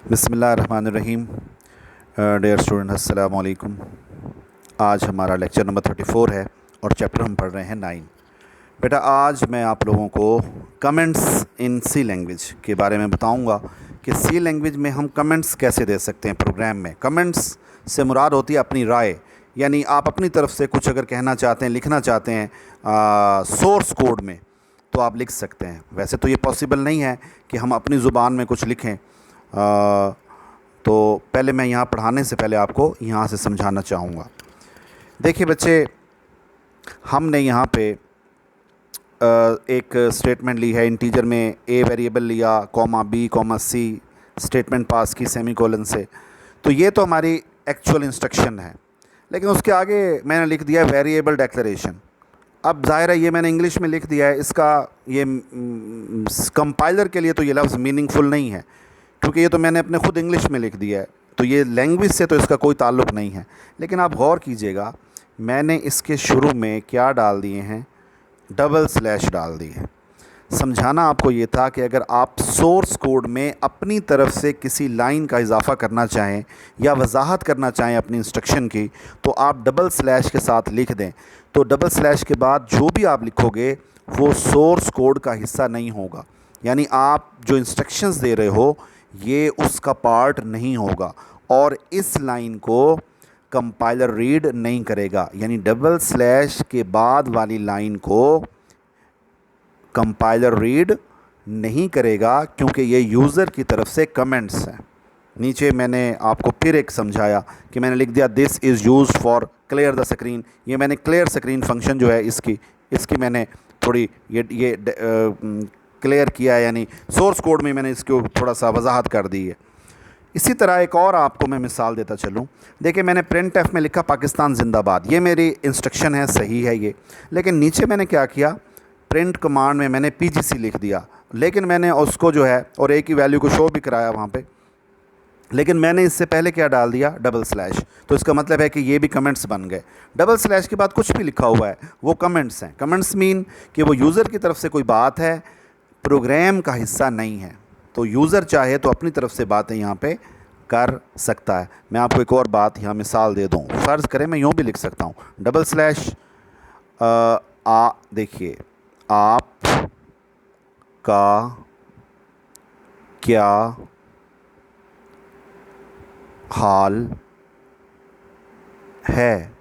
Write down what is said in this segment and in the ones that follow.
बिस्मिल्लाहिर्रहमानिर्रहीम। Dear student, अस्सलाम वालेकुम। आज हमारा लेक्चर नंबर 34 है और चैप्टर हम पढ़ रहे हैं 9। बेटा, आज मैं आप लोगों को कमेंट्स इन सी लैंग्वेज के बारे में बताऊंगा कि सी लैंग्वेज में हम कमेंट्स कैसे दे सकते हैं प्रोग्राम में। कमेंट्स से मुराद होती है अपनी राय, यानी आप अपनी तरफ से कुछ अगर कहना चाहते हैं, लिखना चाहते हैं सोर्स कोड में, तो आप लिख सकते हैं। वैसे तो ये पॉसिबल नहीं है कि हम अपनी ज़ुबान में कुछ लिखें। तो पहले मैं यहाँ पढ़ाने से पहले आपको यहाँ से समझाना चाहूँगा। देखिए बच्चे, हमने यहाँ पे एक स्टेटमेंट ली है, इंटीजर में ए वेरिएबल लिया, कॉमा बी कॉमा सी, स्टेटमेंट पास की सेमीकोलन से। तो ये तो हमारी एक्चुअल इंस्ट्रक्शन है, लेकिन उसके आगे मैंने लिख दिया वेरिएबल डेक्लरेशन। अब ज़ाहिर है ये मैंने इंग्लिश में लिख दिया है, इसका ये कंपाइलर के लिए तो ये लफ्ज़ मीनिंगफुल नहीं है, क्योंकि ये तो मैंने अपने ख़ुद इंग्लिश में लिख दिया है, तो ये लैंग्वेज से तो इसका कोई ताल्लुक़ नहीं है। लेकिन आप गौर कीजिएगा, मैंने इसके शुरू में क्या डाल दिए हैं, डबल स्लैश डाल दी है। समझाना आपको ये था कि अगर आप सोर्स कोड में अपनी तरफ से किसी लाइन का इजाफ़ा करना चाहें या वजाहत करना चाहें अपनी इंस्ट्रक्शन की, तो आप डबल स्लैश के साथ लिख दें। तो डबल स्लैश के बाद जो भी आप लिखोगे वो सोर्स कोड का हिस्सा नहीं होगा, यानी आप जो इंस्ट्रक्शंस दे रहे हो ये उसका पार्ट नहीं होगा, और इस लाइन को कंपाइलर रीड नहीं करेगा। यानी डबल स्लैश के बाद वाली लाइन को कंपाइलर रीड नहीं करेगा, क्योंकि ये यूज़र की तरफ से कमेंट्स हैं। नीचे मैंने आपको फिर एक समझाया कि मैंने लिख दिया this is used for clear the screen. ये मैंने क्लियर स्क्रीन फंक्शन जो है इसकी मैंने थोड़ी ये क्लियर किया है, यानी सोर्स कोड में मैंने इसको थोड़ा सा वजाहत कर दी है। इसी तरह एक और आपको मैं मिसाल देता चलूँ। देखिए, मैंने प्रिंट एफ में लिखा पाकिस्तान जिंदाबाद, ये मेरी इंस्ट्रक्शन है, सही है ये। लेकिन नीचे मैंने क्या किया, प्रिंट कमांड में मैंने पीजीसी लिख दिया, लेकिन मैंने उसको जो है और ए की वैल्यू को शो भी कराया वहाँ पे, लेकिन मैंने इससे पहले क्या डाल दिया, डबल स्लैश। तो इसका मतलब है कि ये भी कमेंट्स बन गए। डबल स्लैश के बाद कुछ भी लिखा हुआ है वो कमेंट्स हैं। कमेंट्स मीन कि वो यूज़र की तरफ से कोई बात है, प्रोग्राम का हिस्सा नहीं है। तो यूज़र चाहे तो अपनी तरफ से बातें यहाँ पे कर सकता है। मैं आपको एक और बात यहाँ मिसाल दे दूँ। फ़र्ज़ करें मैं यूँ भी लिख सकता हूँ, डबल स्लैश देखिए, आप का क्या हाल है।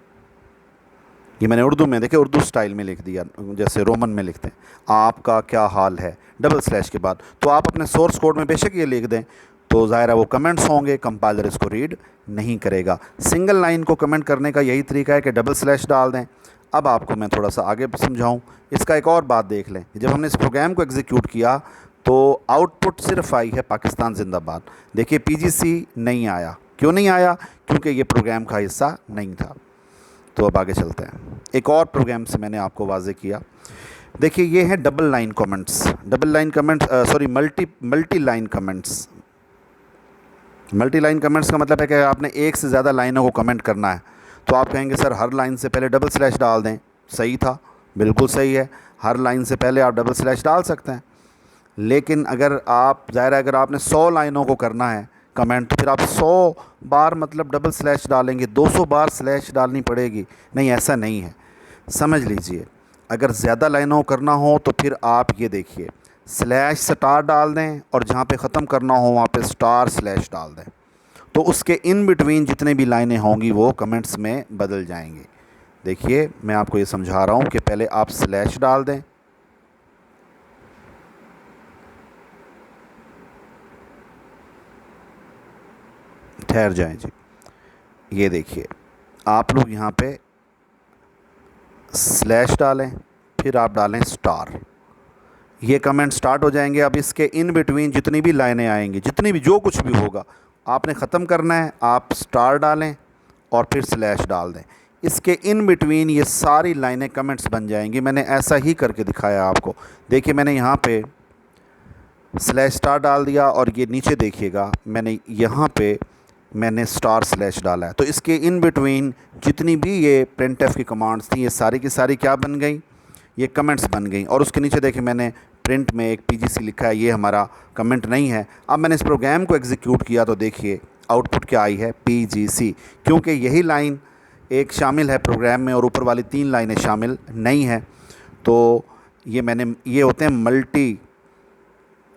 ये मैंने उर्दू में, देखिए उर्दू स्टाइल में लिख दिया, जैसे रोमन में लिखते हैं, आपका क्या हाल है, डबल स्लैश के बाद। तो आप अपने सोर्स कोड में बेशक ये लिख दें, तो ज़ाहिर है वो कमेंट्स होंगे, कंपाइलर इसको रीड नहीं करेगा। सिंगल लाइन को कमेंट करने का यही तरीका है कि डबल स्लैश डाल दें। अब आपको मैं थोड़ा सा आगे समझाऊँ। इसका एक और बात देख लें, जब हमने इस प्रोग्राम को एग्जीक्यूट किया तो आउटपुट सिर्फ आई है पाकिस्तान जिंदाबाद। देखिए पीजीसी नहीं आया। क्यों नहीं आया? क्योंकि ये प्रोग्राम का हिस्सा नहीं था। तो अब आगे चलते हैं। एक और प्रोग्राम से मैंने आपको वाज़े किया। देखिए ये हैं double line comments, double line comments, sorry multi line comments. Multi line comments का मतलब है कि आपने एक से ज़्यादा लाइनों को कमेंट करना है, तो आप कहेंगे सर हर लाइन से पहले डबल स्लैश डाल दें। सही था, बिल्कुल सही है, हर लाइन से पहले आप डबल स्लैश डाल सकते हैं। लेकिन अगर आप, ज़ाहिर है अगर आपने 100 लाइनों को करना है कमेंट, तो फिर आप 100 बार मतलब डबल स्लैश डालेंगे, 200 बार स्लैश डालनी पड़ेगी। नहीं, ऐसा नहीं है, समझ लीजिए। अगर ज़्यादा लाइनों को करना हो तो फिर आप ये देखिए, स्लैश स्टार डाल दें और जहाँ पे ख़त्म करना हो वहाँ पे स्टार स्लैश डाल दें, तो उसके इन बिटवीन जितने भी लाइनें होंगी वो कमेंट्स में बदल जाएंगी। देखिए मैं आपको ये समझा रहा हूँ कि पहले आप स्लैश डाल दें, ठहर जाएं जी। ये देखिए आप लोग यहाँ पे स्लैश डालें, फिर आप डालें स्टार, ये कमेंट स्टार्ट हो जाएंगे। अब इसके इन बिटवीन जितनी भी लाइनें आएंगी, जितनी भी जो कुछ भी होगा, आपने ख़त्म करना है, आप स्टार डालें और फिर स्लैश डाल दें। इसके इन बिटवीन ये सारी लाइनें कमेंट्स बन जाएंगी। मैंने ऐसा ही करके दिखाया आपको। देखिए मैंने यहाँ पे स्लैश स्टार डाल दिया और ये नीचे देखिएगा मैंने यहाँ पे मैंने स्टार स्लैश डाला है। तो इसके इन बिटवीन जितनी भी ये प्रिंट एफ की कमांड्स थी, ये सारी की सारी क्या बन गई, ये कमेंट्स बन गई। और उसके नीचे देखिए मैंने प्रिंट में एक PGC लिखा है, ये हमारा कमेंट नहीं है। अब मैंने इस प्रोग्राम को एग्जीक्यूट किया तो देखिए आउटपुट क्या आई है, PGC, क्योंकि यही लाइन एक शामिल है प्रोग्राम में और ऊपर वाली 3 लाइनें शामिल नहीं है। तो ये होते हैं मल्टी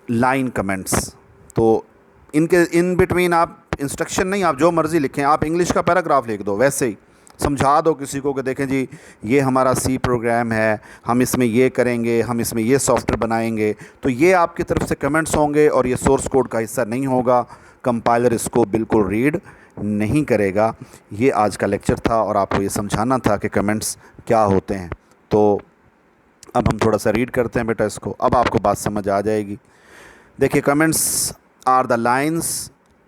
लाइन कमेंट्स। तो इनके इन बिटवीन आप इंस्ट्रक्शन नहीं, आप जो मर्ज़ी लिखें, आप इंग्लिश का पैराग्राफ लिख दो, वैसे ही समझा दो किसी को कि देखें जी ये हमारा C प्रोग्राम है, हम इसमें ये करेंगे, हम इसमें ये सॉफ्टवेयर बनाएंगे, तो ये आपकी तरफ से कमेंट्स होंगे और ये सोर्स कोड का हिस्सा नहीं होगा, कंपाइलर इसको बिल्कुल रीड नहीं करेगा। ये आज का लेक्चर था और आपको ये समझाना था कि कमेंट्स क्या होते हैं। तो अब हम थोड़ा सा रीड करते हैं बेटा इसको, अब आपको बात समझ आ जाएगी। देखिए, comments are the lines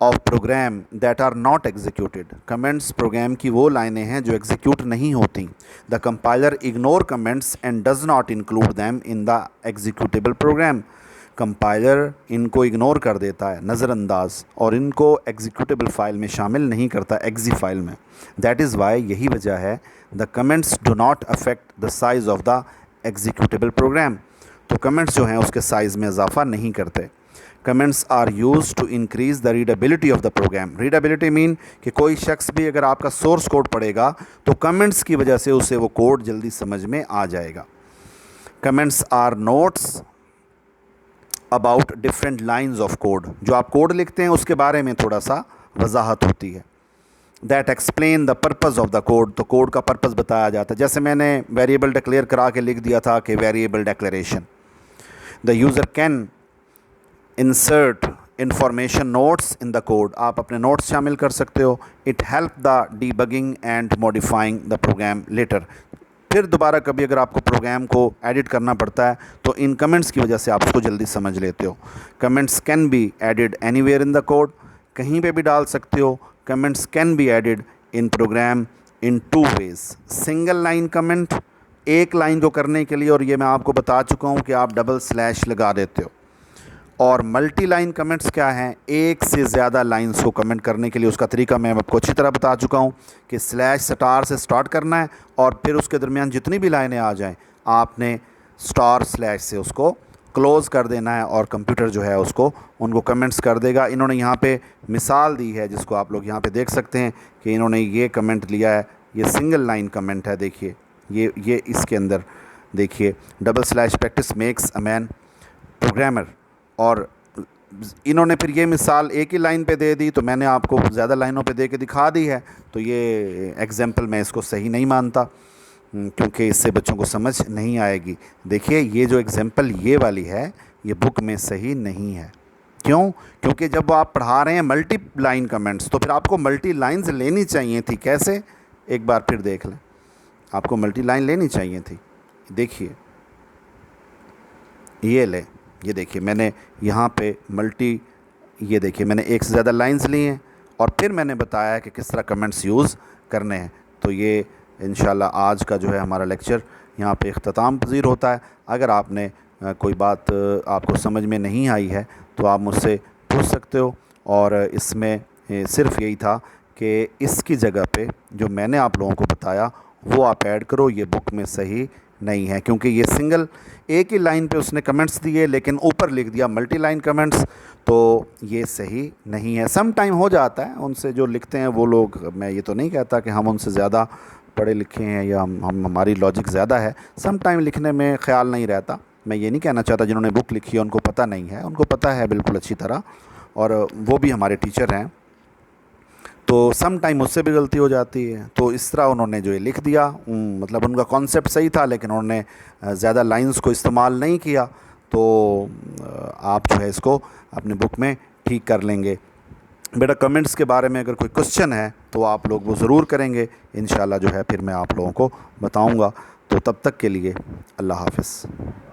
of program that are not executed. Comments program की वो लाइनें हैं जो एग्जीक्यूट नहीं होती। The compiler ignore comments and does not include them in the executable program. Compiler इनको इग्नोर कर देता है, नज़रअंदाज, और इनको एग्जीक्यूटेबल फ़ाइल में शामिल नहीं करता, एग्जी फाइल में। दैट इज़ वाई, यही वजह है, the comments do not affect the size of the executable program. तो कमेंट्स जो हैं उसके साइज़ में इजाफा नहीं करते। Comments are use to increase the readability of the program. Readability mean कि कोई शख्स भी अगर आपका सोर्स कोड पढ़ेगा तो कमेंट्स की वजह से उसे वो कोड जल्दी समझ में आ जाएगा। Comments are notes about different lines of code. जो आप कोड लिखते हैं उसके बारे में थोड़ा सा वजाहत होती है। That explain the purpose of the code. तो कोड का पर्पज़ बताया जाता है। जैसे मैंने वेरिएबल डिक्लेयर करा के लिख दिया था कि variable declaration. The user can insert information notes in the code. आप अपने नोट्स शामिल कर सकते हो। It help the debugging and modifying the program later. फिर दोबारा कभी अगर आपको प्रोग्राम को एडिट करना पड़ता है तो इन कमेंट्स की वजह से आप उसको जल्दी समझ लेते हो। Comments can be added anywhere in the code. कहीं पे भी डाल सकते हो। Comments can be added in program in 2 ways. Single line comment, एक लाइन को करने के लिए, और ये मैं आपको बता चुका हूँ कि आप डबल स्लैश लगा देते हो। और मल्टी लाइन कमेंट्स क्या हैं, एक से ज़्यादा लाइंस को कमेंट करने के लिए उसका तरीका मैं आपको अच्छी तरह बता चुका हूं कि स्लैश स्टार से स्टार्ट करना है और फिर उसके दरमियान जितनी भी लाइनें आ जाएं आपने स्टार स्लैश से उसको क्लोज़ कर देना है और कंप्यूटर जो है उसको उनको कमेंट्स कर देगा। इन्होंने यहाँ पे मिसाल दी है जिसको आप लोग यहाँ पे देख सकते हैं कि इन्होंने ये कमेंट लिया है, ये सिंगल लाइन कमेंट है। देखिए ये इसके अंदर देखिए, double slash practice makes a man programmer. और इन्होंने फिर ये मिसाल एक ही लाइन पे दे दी तो मैंने आपको ज़्यादा लाइनों पे दे के दिखा दी है। तो ये एग्जाम्पल मैं इसको सही नहीं मानता क्योंकि इससे बच्चों को समझ नहीं आएगी। देखिए, ये जो एग्जाम्पल ये वाली है ये बुक में सही नहीं है। क्यों? क्योंकि जब आप पढ़ा रहे हैं मल्टी लाइन कमेंट्स तो फिर आपको मल्टी लाइन्स लेनी चाहिए थी। कैसे? एक बार फिर देख लें, आपको मल्टी लाइन लेनी चाहिए थी। देखिए ये देखिए मैंने यहाँ पे मल्टी, ये देखिए मैंने एक से ज़्यादा लाइंस ली हैं और फिर मैंने बताया कि किस तरह कमेंट्स यूज़ करने हैं। तो ये इंशाल्लाह आज का जो है हमारा लेक्चर यहाँ पे इख्तिताम पज़ीर होता है। अगर आपने कोई बात आपको समझ में नहीं आई है तो आप मुझसे पूछ सकते हो। और इसमें सिर्फ़ यही था कि इसकी जगह पे जो मैंने आप लोगों को बताया वो आप ऐड करो। ये बुक में सही नहीं है क्योंकि ये सिंगल एक ही लाइन पे उसने कमेंट्स दिए लेकिन ऊपर लिख दिया मल्टी लाइन कमेंट्स, तो ये सही नहीं है। सम टाइम हो जाता है उनसे जो लिखते हैं वो लोग, मैं ये तो नहीं कहता कि हम उनसे ज़्यादा पढ़े लिखे हैं या हम हमारी लॉजिक ज़्यादा है। सम टाइम लिखने में ख्याल नहीं रहता। मैं ये नहीं कहना चाहता जिन्होंने बुक लिखी है उनको पता नहीं है, उनको पता है बिल्कुल अच्छी तरह, और वो भी हमारे टीचर हैं। तो सम टाइम मुझसे भी गलती हो जाती है। तो इस तरह उन्होंने जो ये लिख दिया, मतलब उनका कॉन्सेप्ट सही था लेकिन उन्होंने ज़्यादा लाइंस को इस्तेमाल नहीं किया। तो आप जो है इसको अपनी बुक में ठीक कर लेंगे। बेटा कमेंट्स के बारे में अगर कोई क्वेश्चन है तो आप लोग वो ज़रूर करेंगे, इंशाल्लाह जो है फिर मैं आप लोगों को बताऊंगा। तो तब तक के लिए अल्लाह हाफ़िज़।